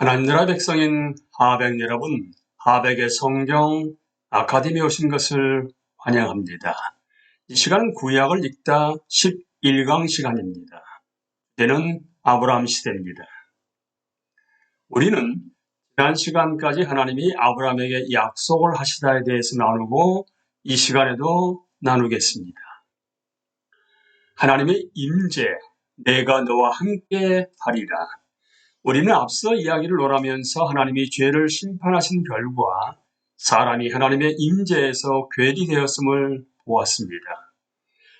하나님 나라 백성인 하백 여러분, 하백의 성경 아카데미에 오신 것을 환영합니다. 이 시간은 구약을 읽다 11강 시간입니다. 때는 아브라함 시대입니다. 우리는 지난 시간까지 하나님이 아브라함에게 약속을 하시다에 대해서 나누고 이 시간에도 나누겠습니다. 하나님의 임재, 내가 너와 함께 하리라. 우리는 앞서 이야기를 논하면서 하나님이 죄를 심판하신 결과 사람이 하나님의 임재에서 괴리되었음을 보았습니다.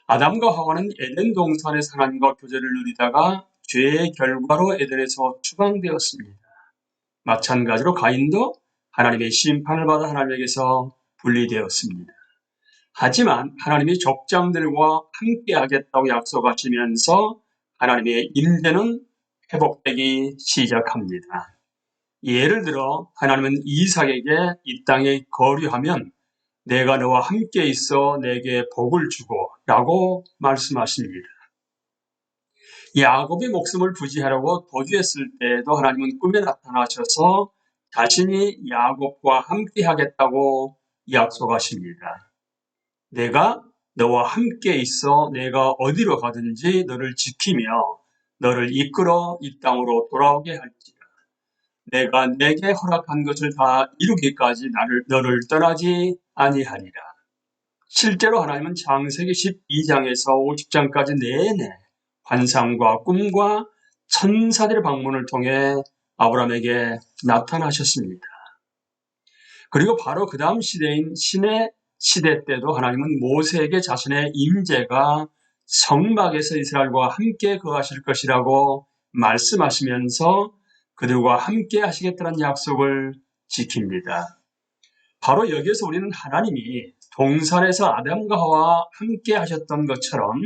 아담과 하와는 에덴 동산에서 하나님과 교제를 누리다가 죄의 결과로 에덴에서 추방되었습니다. 마찬가지로 가인도 하나님의 심판을 받아 하나님에게서 분리되었습니다. 하지만 하나님이 족장들과 함께 하겠다고 약속하시면서 하나님의 임재는 회복되기 시작합니다. 예를 들어 하나님은 이삭에게 이 땅에 거류하면 내가 너와 함께 있어 내게 복을 주고 라고 말씀하십니다. 야곱의 목숨을 부지하려고 도주했을 때에도 하나님은 꿈에 나타나셔서 자신이 야곱과 함께 하겠다고 약속하십니다. 내가 너와 함께 있어 내가 어디로 가든지 너를 지키며 너를 이끌어 이 땅으로 돌아오게 할지라. 내가 내게 허락한 것을 다 이루기까지 너를 떠나지 아니하리라. 실제로 하나님은 창세기 12장에서 50장까지 내내 환상과 꿈과 천사들의 방문을 통해 아브라함에게 나타나셨습니다. 그리고 바로 그 다음 시대인 신의 시대 때도 하나님은 모세에게 자신의 임재가 성막에서 이스라엘과 함께 거하실 것이라고 말씀하시면서 그들과 함께 하시겠다는 약속을 지킵니다. 바로 여기에서 우리는 하나님이 동산에서 아담과 하와 함께 하셨던 것처럼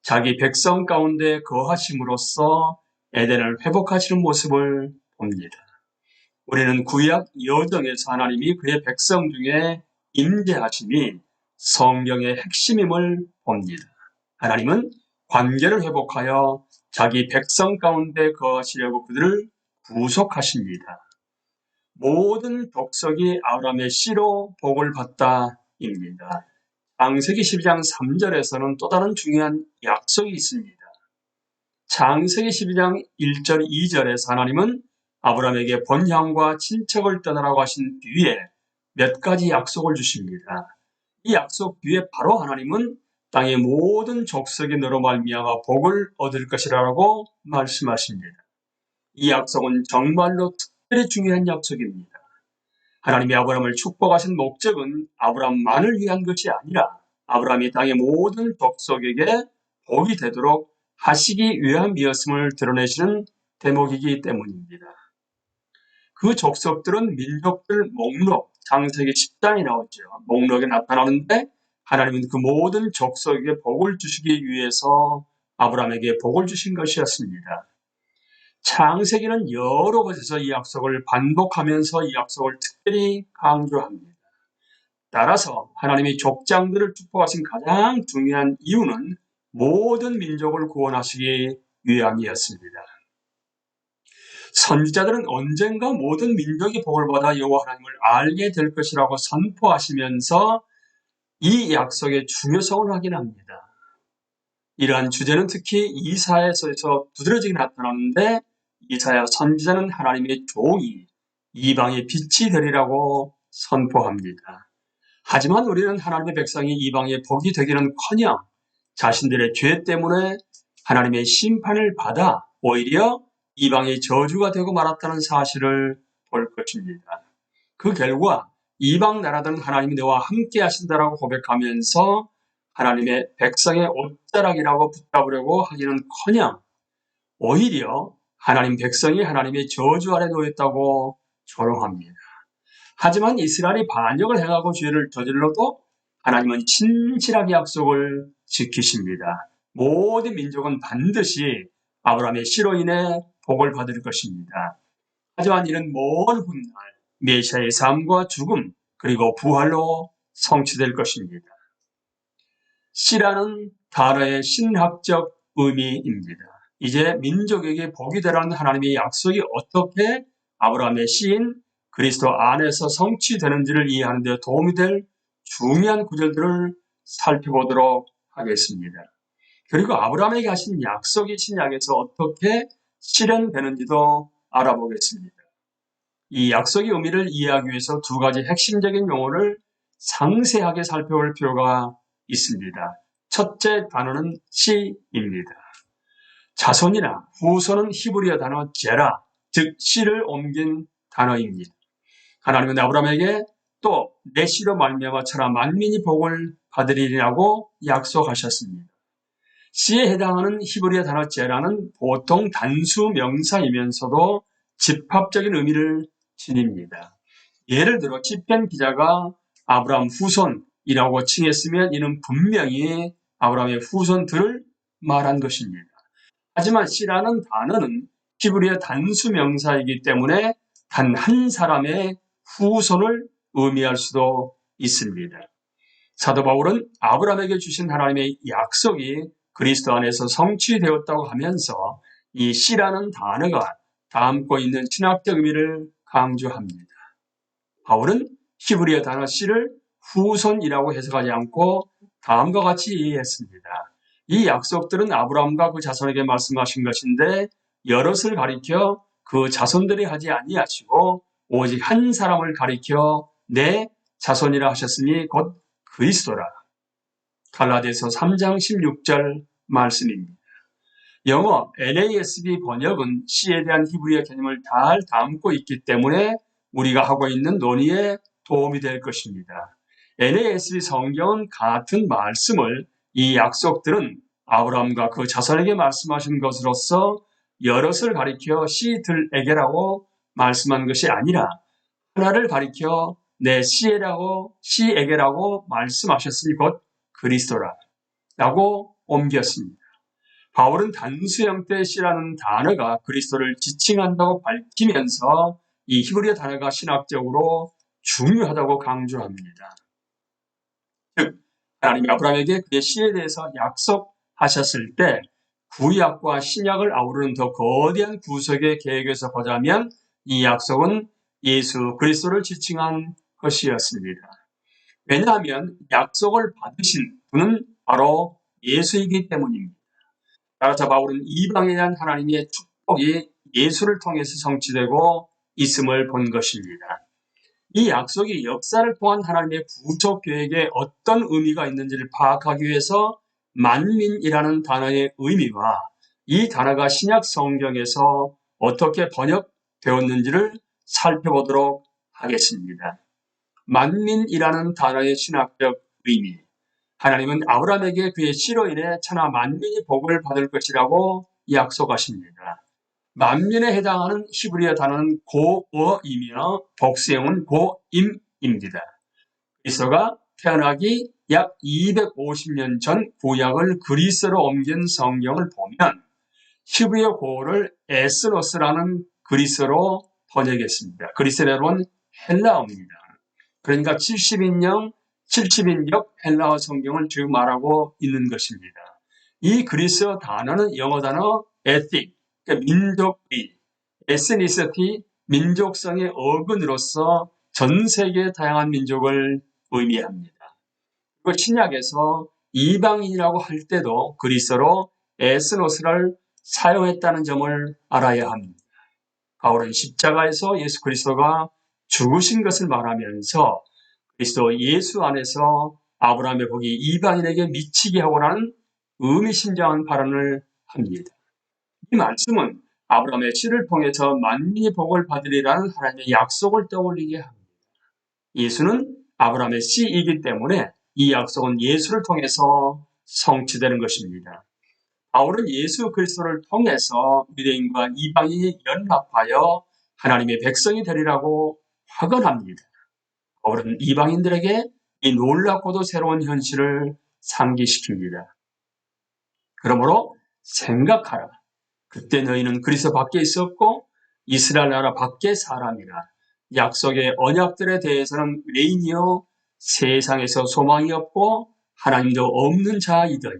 자기 백성 가운데 거하심으로써 에덴을 회복하시는 모습을 봅니다. 우리는 구약 여정에서 하나님이 그의 백성 중에 임재하심이 성경의 핵심임을 봅니다. 하나님은 관계를 회복하여 자기 백성 가운데 거하시려고 그들을 구속하십니다. 모든 족속이 아브라함의 씨로 복을 받다입니다. 창세기 12장 3절에서는 또 다른 중요한 약속이 있습니다. 창세기 12장 1절 2절에서 하나님은 아브라함에게 본향과 친척을 떠나라고 하신 뒤에 몇 가지 약속을 주십니다. 이 약속 뒤에 바로 하나님은 땅의 모든 족속이 너로 말미암아 복을 얻을 것이라고 말씀하십니다. 이 약속은 정말로 특별히 중요한 약속입니다. 하나님이 아브라함을 축복하신 목적은 아브라함만을 위한 것이 아니라 아브라함이 땅의 모든 족속에게 복이 되도록 하시기 위함이었음을 드러내시는 대목이기 때문입니다. 그 족속들은 민족들 목록, 창세기 10장에 나오죠. 목록에 나타나는데 하나님은 그 모든 족속에게 복을 주시기 위해서 아브라함에게 복을 주신 것이었습니다. 창세기는 여러 곳에서 이 약속을 반복하면서 이 약속을 특별히 강조합니다. 따라서 하나님이 족장들을 축복하신 가장 중요한 이유는 모든 민족을 구원하시기 위함이었습니다. 선지자들은 언젠가 모든 민족이 복을 받아 여호와 하나님을 알게 될 것이라고 선포하시면서 이 약속의 중요성을 확인합니다. 이러한 주제는 특히 이사야서에서 두드러지게 나타나는데 이사야 선지자는 하나님의 종이 이방의 빛이 되리라고 선포합니다. 하지만 우리는 하나님의 백성이 이방의 복이 되기는커녕 자신들의 죄 때문에 하나님의 심판을 받아 오히려 이방의 저주가 되고 말았다는 사실을 볼 것입니다. 그 결과 이방 나라들은 하나님이 너와 함께 하신다라고 고백하면서 하나님의 백성의 옷자락이라고 붙잡으려고 하기는커녕 오히려 하나님 백성이 하나님의 저주 아래 놓였다고 조롱합니다. 하지만 이스라엘이 반역을 행하고 죄를 저질러도 하나님은 신실하게 약속을 지키십니다. 모든 민족은 반드시 아브라함의 씨로 인해 복을 받을 것입니다. 하지만 이는 먼 훗날 메시아의 삶과 죽음 그리고 부활로 성취될 것입니다. 씨라는 단어의 신학적 의미입니다. 이제 민족에게 복이 되라는 하나님의 약속이 어떻게 아브라함의 씨인 그리스도 안에서 성취되는지를 이해하는 데 도움이 될 중요한 구절들을 살펴보도록 하겠습니다. 그리고 아브라함에게 하신 약속이 신약에서 어떻게 실현되는지도 알아보겠습니다. 이 약속의 의미를 이해하기 위해서 두 가지 핵심적인 용어를 상세하게 살펴볼 필요가 있습니다. 첫째 단어는 씨입니다. 자손이나 후손은 히브리어 단어 제라, 즉 씨를 옮긴 단어입니다. 하나님은 아브라함에게 또 내 씨로 말미암아 천하 만민이 복을 받으리라고 약속하셨습니다. 씨에 해당하는 히브리어 단어 제라는 보통 단수 명사이면서도 집합적인 의미를 지닙니다. 예를 들어 시편 기자가 아브라함 후손이라고 칭했으면 이는 분명히 아브라함의 후손들을 말한 것입니다. 하지만 씨라는 단어는 히브리어 단수 명사이기 때문에 단 한 사람의 후손을 의미할 수도 있습니다. 사도 바울은 아브라함에게 주신 하나님의 약속이 그리스도 안에서 성취되었다고 하면서 이 씨라는 단어가 담고 있는 신학적 의미를 강조합니다. 바울은 히브리어 단어 씨를 후손이라고 해석하지 않고 다음과 같이 이해했습니다. 이 약속들은 아브라함과 그 자손에게 말씀하신 것인데 여럿을 가리켜 그 자손들이 하지 아니하시고 오직 한 사람을 가리켜 내 자손이라 하셨으니 곧 그리스도라. 갈라디아서 3장 16절 말씀입니다. 영어 NASB 번역은 씨에 대한 히브리어 개념을 잘 담고 있기 때문에 우리가 하고 있는 논의에 도움이 될 것입니다. NASB 성경은 같은 말씀을 이 약속들은 아브라함과 그 자손에게 말씀하신 것으로서 여럿을 가리켜 씨들에게라고 말씀한 것이 아니라 하나를 가리켜 내 씨에게라고 말씀하셨으니 곧 그리스도라고 옮겼습니다. 바울은 단수 형태의 씨라는 단어가 그리스도를 지칭한다고 밝히면서 이 히브리어 단어가 신학적으로 중요하다고 강조합니다. 즉 하나님이 아브라함에게 그의 씨에 대해서 약속하셨을 때 구약과 신약을 아우르는 더 거대한 구속의 계획에서 보자면 이 약속은 예수 그리스도를 지칭한 것이었습니다. 왜냐하면 약속을 받으신 분은 바로 예수이기 때문입니다. 따라서 바울은 이방에 대한 하나님의 축복이 예수를 통해서 성취되고 있음을 본 것입니다. 이 약속이 역사를 통한 하나님의 구속 계획에 어떤 의미가 있는지를 파악하기 위해서 만민이라는 단어의 의미와 이 단어가 신약 성경에서 어떻게 번역되었는지를 살펴보도록 하겠습니다. 만민이라는 단어의 신학적 의미. 하나님은 아브라함에게 그의 씨로 인해 천하 만민이 복을 받을 것이라고 약속하십니다. 만민에 해당하는 히브리어 단어는 고어이며 복수형은 고임입니다. 그리스도가 태어나기 약 250년 전 구약을 그리스로 옮긴 성경을 보면 히브리어 고어를 에스로스라는 그리스로 번역했습니다. 그리스어로는 헬라어입니다. 그러니까 70인역 헬라어 성경을 지금 말하고 있는 것입니다. 이 그리스어 단어는 영어 단어 ethic, 그러니까 민족의, ethnicity, 민족성의 어근으로서 전 세계의 다양한 민족을 의미합니다. 그리고 신약에서 이방인이라고 할 때도 그리스어로 에스노스를 사용했다는 점을 알아야 합니다. 바울은 십자가에서 예수 그리스도가 죽으신 것을 말하면서 그리스도 예수 안에서 아브라함의 복이 이방인에게 미치게 하고라는 의미심장한 발언을 합니다. 이 말씀은 아브라함의 씨를 통해서 만민이 복을 받으리라는 하나님의 약속을 떠올리게 합니다. 예수는 아브라함의 씨이기 때문에 이 약속은 예수를 통해서 성취되는 것입니다. 바울은 예수 그리스도를 통해서 유대인과 이방인이 연합하여 하나님의 백성이 되리라고 확언합니다. 바울은 이방인들에게 이 놀랍고도 새로운 현실을 상기시킵니다. 그러므로 생각하라. 그때 너희는 그리스도 밖에 있었고 이스라엘 나라 밖의 사람이라. 약속의 언약들에 대해서는 외인이요 세상에서 소망이 없고 하나님도 없는 자이더니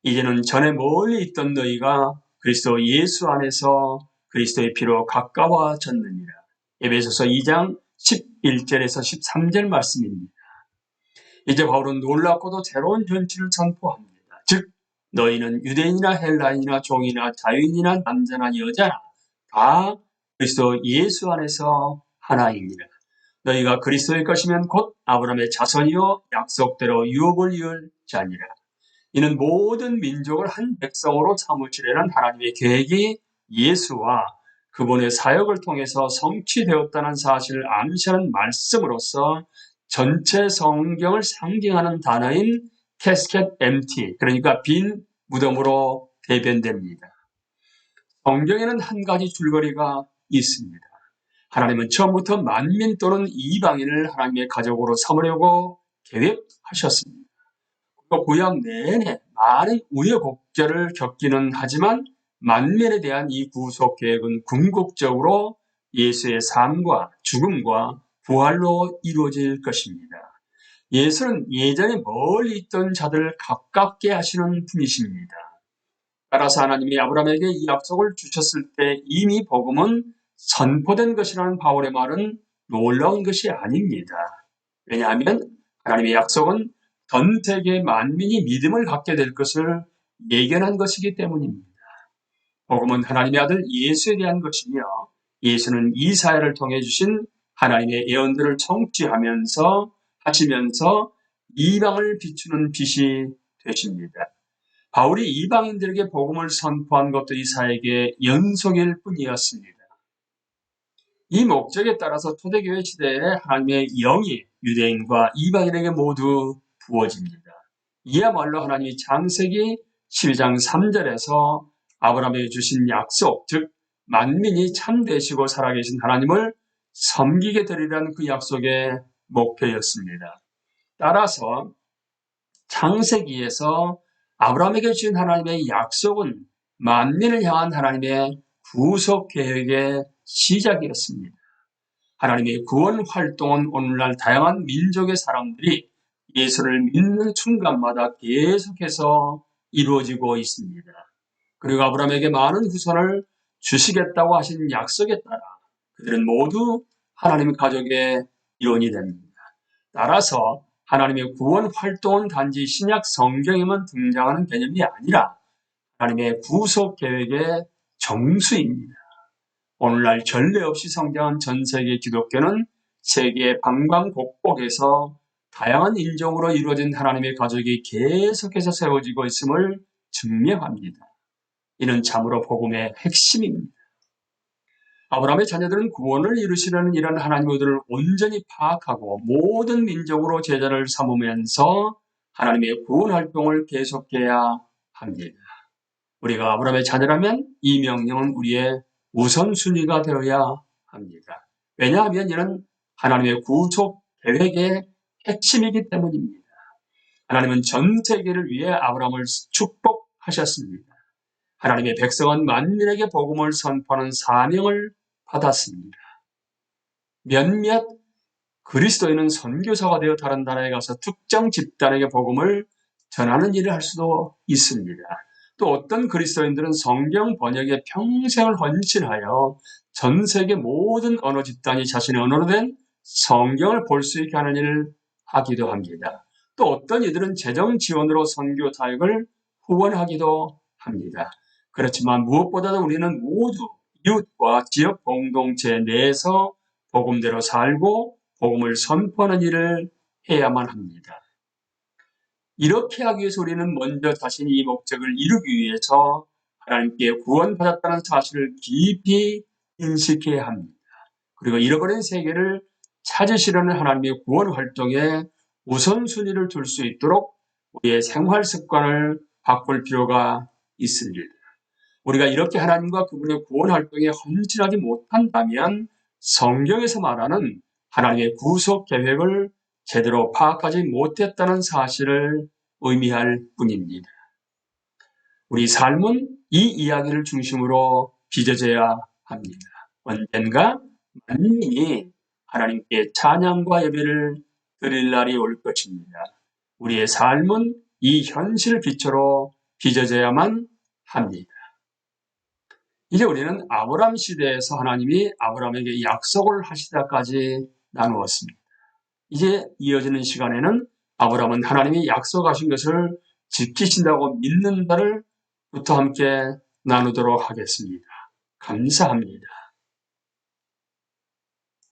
이제는 전에 멀리 있던 너희가 그리스도 예수 안에서 그리스도의 피로 가까워졌느니라. 에베소서 2장 11절에서 13절 말씀입니다. 이제 바울은 놀랍고도 새로운 현실을 선포합니다. 즉 너희는 유대인이나 헬라인이나 종이나 자유인이나 남자나 여자나 다 그리스도 예수 안에서 하나이니라. 너희가 그리스도의 것이면 곧 아브라함의 자손이요 약속대로 유업을 이을 자니라. 이는 모든 민족을 한 백성으로 삼으시려는 하나님의 계획이 예수와 그분의 사역을 통해서 성취되었다는 사실을 암시하는 말씀으로서 전체 성경을 상징하는 단어인 캐스켓 엠티, 그러니까 빈 무덤으로 대변됩니다. 성경에는 한 가지 줄거리가 있습니다. 하나님은 처음부터 만민 또는 이방인을 하나님의 가족으로 삼으려고 계획하셨습니다. 구약 내내 많은 우여곡절을 겪기는 하지만 만민에 대한 이 구속 계획은 궁극적으로 예수의 삶과 죽음과 부활로 이루어질 것입니다. 예수는 예전에 멀리 있던 자들을 가깝게 하시는 분이십니다. 따라서 하나님이 아브라함에게 이 약속을 주셨을 때 이미 복음은 선포된 것이라는 바울의 말은 놀라운 것이 아닙니다. 왜냐하면 하나님의 약속은 전 세계 만민이 믿음을 갖게 될 것을 예견한 것이기 때문입니다. 복음은 하나님의 아들 예수에 대한 것이며 예수는 이 사회를 통해 주신 하나님의 예언들을 성취하면서 하시면서 이방을 비추는 빛이 되십니다. 바울이 이방인들에게 복음을 선포한 것도 이 사역의 연속일 뿐이었습니다. 이 목적에 따라서 초대교회 시대에 하나님의 영이 유대인과 이방인에게 모두 부어집니다. 이야말로 하나님이 창세기 12장 3절에서 아브라함에게 주신 약속, 즉 만민이 참되시고 살아계신 하나님을 섬기게 되리라는 그 약속의 목표였습니다. 따라서 창세기에서 아브라함에게 주신 하나님의 약속은 만민을 향한 하나님의 구속 계획의 시작이었습니다. 하나님의 구원 활동은 오늘날 다양한 민족의 사람들이 예수를 믿는 순간마다 계속해서 이루어지고 있습니다. 그리고 아브라함에게 많은 후손을 주시겠다고 하신 약속에 따라 그들은 모두 하나님의 가족의 일원이 됩니다. 따라서 하나님의 구원 활동은 단지 신약 성경에만 등장하는 개념이 아니라 하나님의 구속 계획의 정수입니다. 오늘날 전례 없이 성장한 전 세계 기독교는 세계 방방곡곡에서 다양한 인종으로 이루어진 하나님의 가족이 계속해서 세워지고 있음을 증명합니다. 이는 참으로 복음의 핵심입니다. 아브라함의 자녀들은 구원을 이루시려는 이런 하나님의 의도를 온전히 파악하고 모든 민족으로 제자를 삼으면서 하나님의 구원 활동을 계속해야 합니다. 우리가 아브라함의 자녀라면 이 명령은 우리의 우선순위가 되어야 합니다. 왜냐하면 이는 하나님의 구속 계획의 핵심이기 때문입니다. 하나님은 전 세계를 위해 아브라함을 축복하셨습니다. 하나님의 백성은 만민에게 복음을 선포하는 사명을 받았습니다. 몇몇 그리스도인은 선교사가 되어 다른 나라에 가서 특정 집단에게 복음을 전하는 일을 할 수도 있습니다. 또 어떤 그리스도인들은 성경 번역에 평생을 헌신하여 전 세계 모든 언어 집단이 자신의 언어로 된 성경을 볼 수 있게 하는 일을 하기도 합니다. 또 어떤 이들은 재정 지원으로 선교 사역을 후원하기도 합니다. 그렇지만 무엇보다도 우리는 모두 이웃과 지역 공동체 내에서 복음대로 살고 복음을 선포하는 일을 해야만 합니다. 이렇게 하기 위해서 우리는 먼저 자신이 이 목적을 이루기 위해서 하나님께 구원받았다는 사실을 깊이 인식해야 합니다. 그리고 잃어버린 세계를 찾으시려는 하나님의 구원 활동에 우선순위를 둘 수 있도록 우리의 생활 습관을 바꿀 필요가 있습니다. 우리가 이렇게 하나님과 그분의 구원 활동에 헌신하지 못한다면 성경에서 말하는 하나님의 구속 계획을 제대로 파악하지 못했다는 사실을 의미할 뿐입니다. 우리 삶은 이 이야기를 중심으로 빚어져야 합니다. 언젠가 만민이 하나님께 찬양과 예배를 드릴 날이 올 것입니다. 우리의 삶은 이 현실 기초로 빚어져야만 합니다. 이제 우리는 아브라함 시대에서 하나님이 아브라함에게 약속을 하시다까지 나누었습니다. 이제 이어지는 시간에는 아브라함은 하나님이 약속하신 것을 지키신다고 믿는다를 부터 함께 나누도록 하겠습니다. 감사합니다.